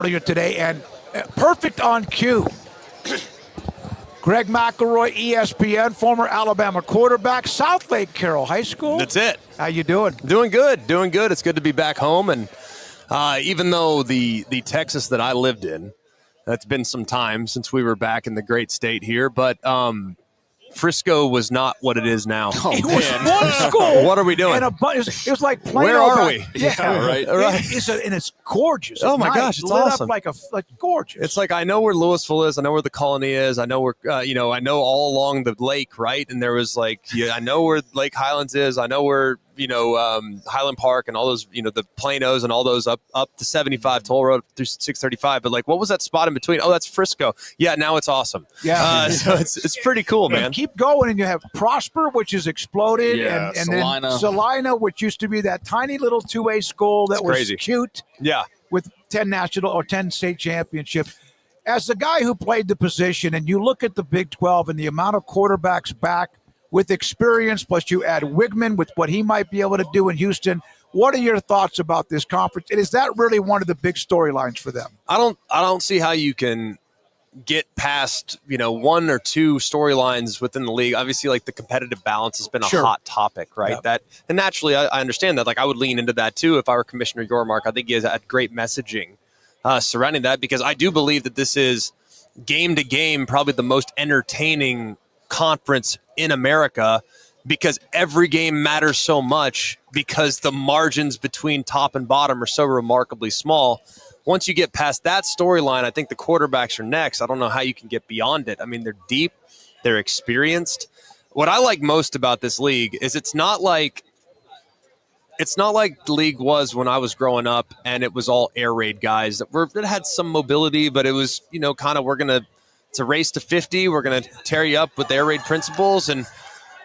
earlier today, and perfect on cue. Greg McElroy, ESPN, former Alabama quarterback, South Lake Carroll High School. That's it. How you doing? Doing good. It's good to be back home. And even though the Texas that I lived in, that's been some time since we were back in the great state here, but Frisco was not what it is now. It was one school. What are we doing? And it was like Plano. Where are we? Yeah, right. And it's gorgeous. Oh my nice. gosh, it's lit awesome. Up like gorgeous. It's like I know where Louisville is. I know where the Colony is. I know where I know all along the lake, right? And there was I know where Lake Highlands is. I know where Highland Park and all those the Planos and all those up to 75 toll road through 635. But what was that spot in between? Oh, that's Frisco. Yeah, now it's awesome. Yeah, so it's pretty cool, man. And keep going, and you have Prosper, which has exploded, and Salina. then Salina, which used to be that tiny little 2A school that was crazy. Cute. Yeah. With 10 national or 10 state championships. As the guy who played the position, and you look at the Big 12 and the amount of quarterbacks back with experience, plus you add Wigman with what he might be able to do in Houston, what are your thoughts about this conference? And is that really one of the big storylines for them? I don't see how you can get past one or two storylines within the league. Obviously, the competitive balance has been a hot topic, right? Yeah. And naturally, I understand that. I would lean into that too if I were Commissioner Yormark. I think he has had great messaging surrounding that, because I do believe that this is game to game probably the most entertaining conference in America, because every game matters so much, because the margins between top and bottom are so remarkably small. Once you get past that storyline, I think the quarterbacks are next. I don't know how you can get beyond it. I mean, they're deep, they're experienced. What I like most about this league is it's not like the league was when I was growing up and it was all air raid guys that had some mobility, but it was, it's a race to 50. We're going to tear you up with air raid principles, and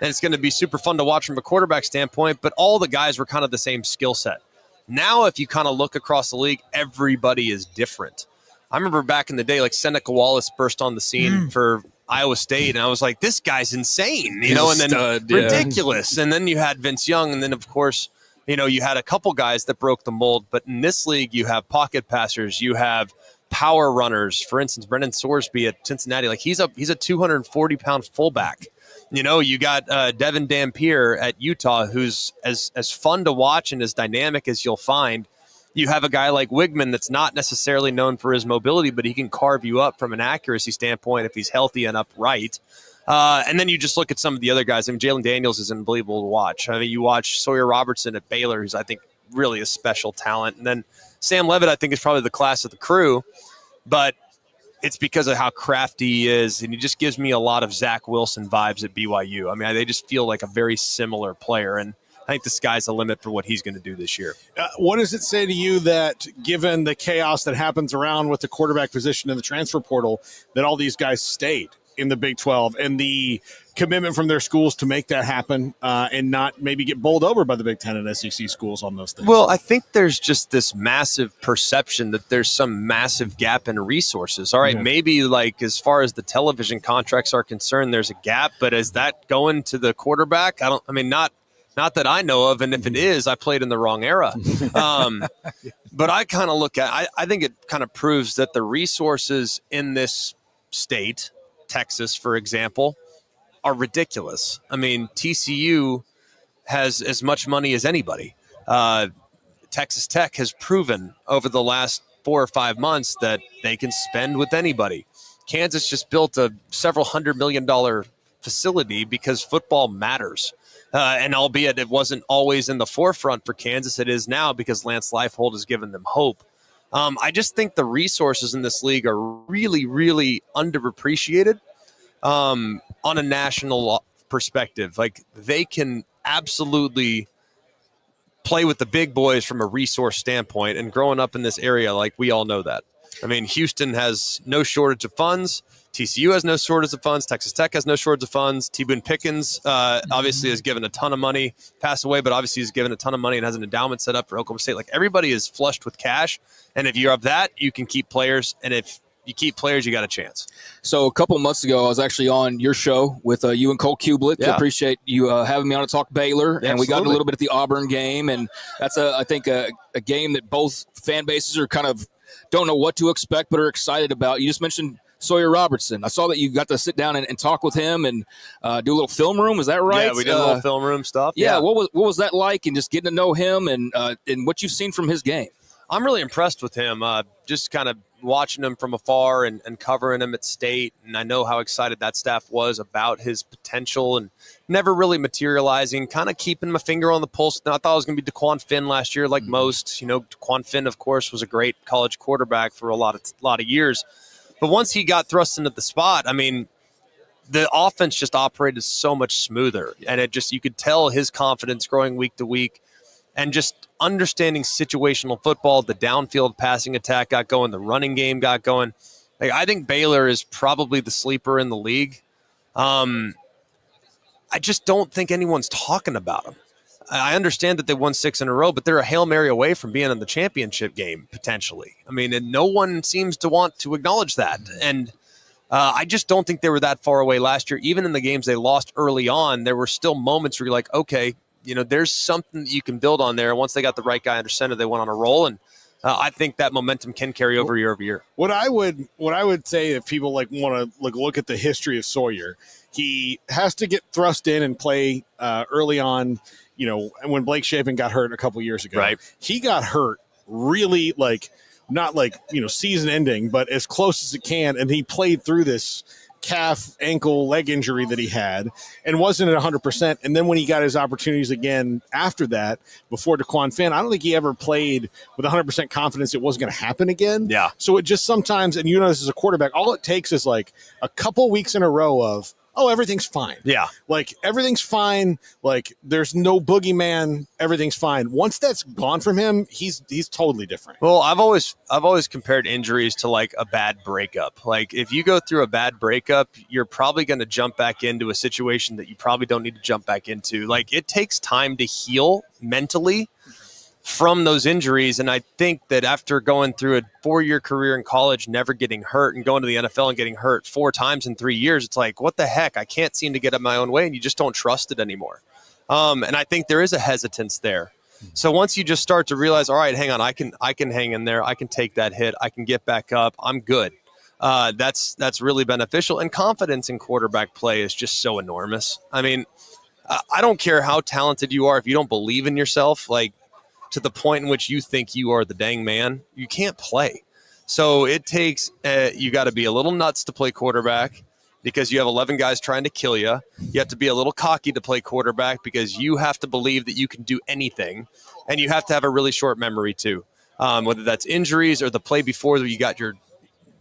it's going to be super fun to watch from a quarterback standpoint, but all the guys were kind of the same skill set. Now, if you kind of look across the league, everybody is different. I remember back in the day, Seneca Wallace burst on the scene for Iowa State, and I was like, this guy's insane, and then ridiculous. And then you had Vince Young, and then, of course, you had a couple guys that broke the mold. But in this league, you have pocket passers, you have power runners. For instance, Brendan Sorsby at Cincinnati, he's a 240-pound fullback. You got Devin Dampier at Utah, who's as fun to watch and as dynamic as you'll find. You have a guy like Wigman that's not necessarily known for his mobility, but he can carve you up from an accuracy standpoint if he's healthy and upright. And then you just look at some of the other guys. I mean, Jalen Daniels is unbelievable to watch. I mean, you watch Sawyer Robertson at Baylor, who's, I think, really a special talent. And then Sam Levitt, I think, is probably the class of the crew. But it's because of how crafty he is, and he just gives me a lot of Zach Wilson vibes at BYU. I mean, they just feel like a very similar player, and I think the sky's the limit for what he's going to do this year. What does it say to you that, given the chaos that happens around with the quarterback position in the transfer portal, that all these guys stayed in the Big 12, and the commitment from their schools to make that happen and not maybe get bowled over by the Big 10 and SEC schools on those things? Well, I think there's just this massive perception that there's some massive gap in resources. All right, maybe as far as the television contracts are concerned, there's a gap, but is that going to the quarterback? Not that I know of, and if it is, I played in the wrong era. But I kind of look at I think it kind of proves that the resources in this state, Texas, for example, are ridiculous. I mean, TCU has as much money as anybody. Texas Tech has proven over the last 4 or 5 months that they can spend with anybody. Kansas just built a several $100 million facility because football matters. And albeit it wasn't always in the forefront for Kansas, it is now because Lance Leipold has given them hope. I just think the resources in this league are really, really underappreciated on a national perspective. They can absolutely play with the big boys from a resource standpoint, and growing up in this area, we all know that. I mean, Houston has no shortage of funds. TCU has no shortage of funds. Texas Tech has no shortage of funds. T. Boone Pickens obviously has given a ton of money, passed away, but obviously has given a ton of money and has an endowment set up for Oklahoma State. Everybody is flushed with cash, and if you have that, you can keep players, and if you keep players, you got a chance. So a couple months ago, I was actually on your show with you and Cole Kublet. Yeah. I appreciate you having me on to talk Baylor. Yeah, and we got a absolutely. little bit at the Auburn game. And that's, I think, a game that both fan bases are kind of don't know what to expect but are excited about. You just mentioned Sawyer Robertson. I saw that you got to sit down and talk with him and do a little film room. Is that right? Yeah, we did a little film room stuff. Yeah. What was that like, and just getting to know him and what you've seen from his game? I'm really impressed with him. Just kind of watching him from afar and covering him at state. And I know how excited that staff was about his potential and never really materializing, kind of keeping my finger on the pulse. And I thought it was going to be DeQuan Finn last year, like most. You know, DeQuan Finn, of course, was a great college quarterback for a lot of years. But once he got thrust into the spot, I mean, the offense just operated so much smoother. And you could tell his confidence growing week to week. And just understanding situational football, the downfield passing attack got going, the running game got going. Like, I think Baylor is probably the sleeper in the league. I just don't think anyone's talking about them. I understand that they won 6 in a row, but they're a Hail Mary away from being in the championship game, potentially. I mean, and no one seems to want to acknowledge that. And I just don't think they were that far away last year. Even in the games they lost early on, there were still moments where you're like, okay, you know, there's something that you can build on there. Once they got the right guy under center, they went on a roll, and I think that momentum can carry over year over year. What I would say, if people want to look at the history of Sawyer, he has to get thrust in and play early on. You know, when Blake Shapen got hurt a couple years ago, right? He got hurt really not season ending, but as close as it can, and he played through this calf, ankle, leg injury that he had and wasn't at 100%. And then when he got his opportunities again after that, before DeQuan Finn, I don't think he ever played with 100% confidence it wasn't going to happen again. Yeah. So it just sometimes, and this is a quarterback, all it takes is like a couple weeks in a row of, oh, everything's fine. Yeah. Like, everything's fine. Like, there's no boogeyman. Everything's fine. Once that's gone from him, he's totally different. Well, I've always compared injuries to like a bad breakup. Like, if you go through a bad breakup, you're probably going to jump back into a situation that you probably don't need to jump back into. Like, it takes time to heal mentally from those injuries. And I think that after going through a 4-year career in college, never getting hurt, and going to the NFL and getting hurt 4 times in 3 years, it's like, what the heck? I can't seem to get up my own way, and you just don't trust it anymore. And I think there is a hesitance there. So once you just start to realize, all right, hang on, I can hang in there. I can take that hit. I can get back up. I'm good. That's really beneficial. And confidence in quarterback play is just so enormous. I mean, I don't care how talented you are. If you don't believe in yourself, like, to the point in which you think you are the dang man, you can't play. So it takes, you got to be a little nuts to play quarterback because you have 11 guys trying to kill you. You have to be a little cocky to play quarterback because you have to believe that you can do anything. And you have to have a really short memory too. Whether that's injuries or the play before that you got your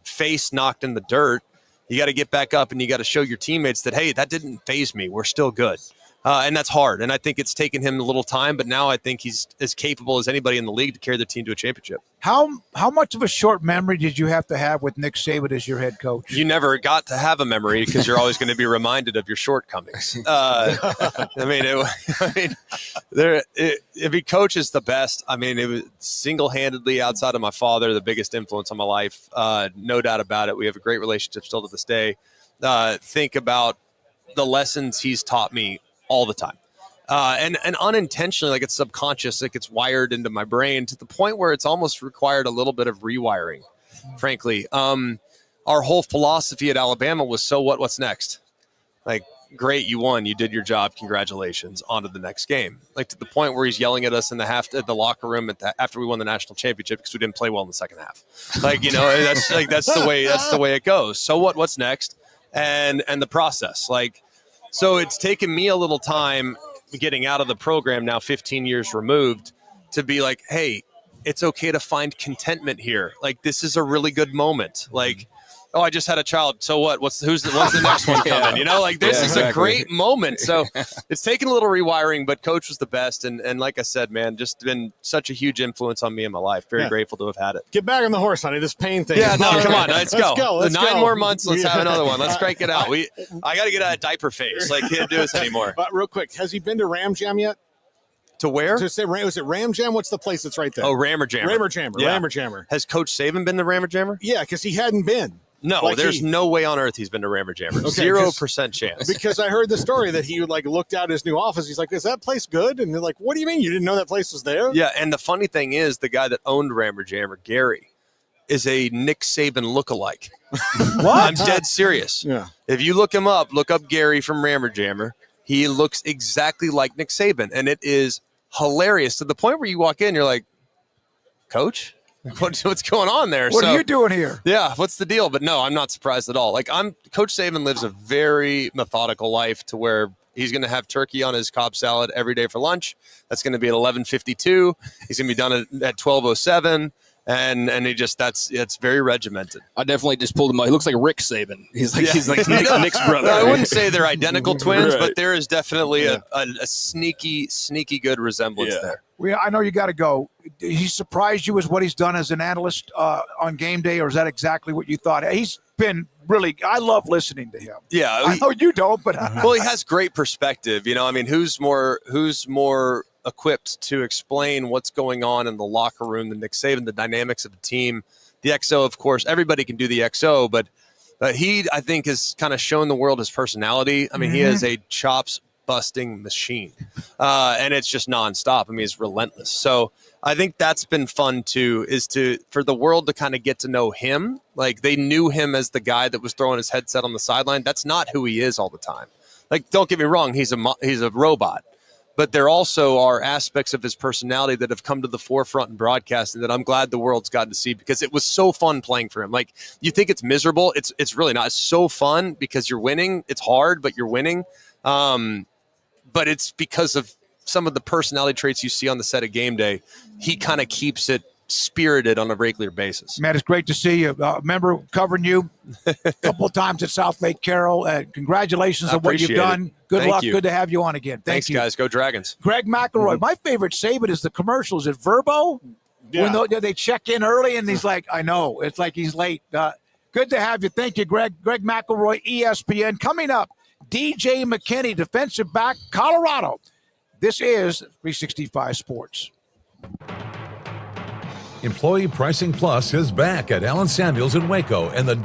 face knocked in the dirt, you got to get back up and you got to show your teammates that, hey, that didn't faze me. We're still good. And that's hard. And I think it's taken him a little time, but now I think he's as capable as anybody in the league to carry the team to a championship. How much of a short memory did you have to have with Nick Saban as your head coach? You never got to have a memory because you're always going to be reminded of your shortcomings. Coach is the best. I mean, it was single-handedly, outside of my father, the biggest influence on my life. No doubt about it. We have a great relationship still to this day. Think about the lessons he's taught me all the time. And unintentionally, like, it's subconscious, like it's wired into my brain to the point where it's almost required a little bit of rewiring, frankly. Our whole philosophy at Alabama was, so what, what's next? Like, great, you won, you did your job, congratulations, on to the next game. Like, to the point where he's yelling at us in the locker room after we won the national championship because we didn't play well in the second half. Like, that's the way it goes. So what's next? And the process, like, so it's taken me a little time getting out of the program now, 15 years removed, to be like, hey, it's okay to find contentment here. Like, this is a really good moment. Like, oh, I just had a child. So what? What's the next one coming? This is a great moment. So it's taken a little rewiring, but Coach was the best. And like I said, man, just been such a huge influence on me in my life. Very grateful to have had it. Get back on the horse, honey. This pain thing. Yeah, no, come on. Let's go. Let's 9 go. more months. Let's have another one. Let's crank it out. I got to get out of diaper phase. Like, can't do this anymore. Real quick, has he been to Ram Jam yet? To where? Was it Ram Jam? What's the place that's right there? Oh, Rammer Jammer. Rammer Jammer. Yeah. Rammer Jammer. Has Coach Saban been to Rammer Jammer? Yeah, because he hadn't been. No, there's no way on earth he's been to Rammer Jammer. Okay, 0% chance. Because I heard the story that he looked out his new office. He's like, "Is that place good?" And they're like, "What do you mean? You didn't know that place was there?" Yeah, and the funny thing is, the guy that owned Rammer Jammer, Gary, is a Nick Saban lookalike. What? I'm dead serious. Yeah. If you look him up, look up Gary from Rammer Jammer. He looks exactly like Nick Saban, and it is hilarious to the point where you walk in, you're like, Coach, what's going on there? What are you doing here? Yeah, what's the deal? But no, I'm not surprised at all. Like Coach Saban lives a very methodical life to where he's going to have turkey on his Cobb salad every day for lunch. That's going to be at 11:52. He's going to be done at 12:07. And it's very regimented. I definitely just pulled him out. He looks like Rick Saban. He's like Nick's brother. I wouldn't say they're identical twins, Right. but there is definitely a sneaky good resemblance there. I know you got to go. He surprised you with what he's done as an analyst on game day, or is that exactly what you thought? He's been really. I love listening to him. Yeah, I know you don't, but well, he has great perspective. I mean, who's more equipped to explain what's going on in the locker room than Nick Saban, the dynamics of the team, the XO, of course. Everybody can do the XO, but he, I think, has kind of shown the world his personality. I mean, he is a chops busting machine, and it's just nonstop. I mean, he's relentless. So I think that's been fun too, for the world to kind of get to know him. Like, they knew him as the guy that was throwing his headset on the sideline. That's not who he is all the time. Like, don't get me wrong, he's a robot. But there also are aspects of his personality that have come to the forefront in broadcasting that I'm glad the world's gotten to see, because it was so fun playing for him. Like, you think it's miserable. It's really not. It's so fun because you're winning. It's hard, but you're winning. But it's because of some of the personality traits you see on the set of game day. He kind of keeps it spirited on a regular basis. man, it's great to see you. Remember covering you a couple of times at South Lake Carroll. Congratulations on what you've done. Good Thank luck. you. Good to have you on again. Thanks, you. guys. Go Dragons. Greg McElroy. My favorite Saban is the commercials at Verbo. Yeah. When they check in early and he's like, I know. It's like he's late. Good to have you. Thank you, Greg. Greg McElroy, ESPN. Coming up, DJ McKinney, defensive back, Colorado. This is 365 Sports. Employee Pricing Plus is back at Allen Samuels in Waco, and the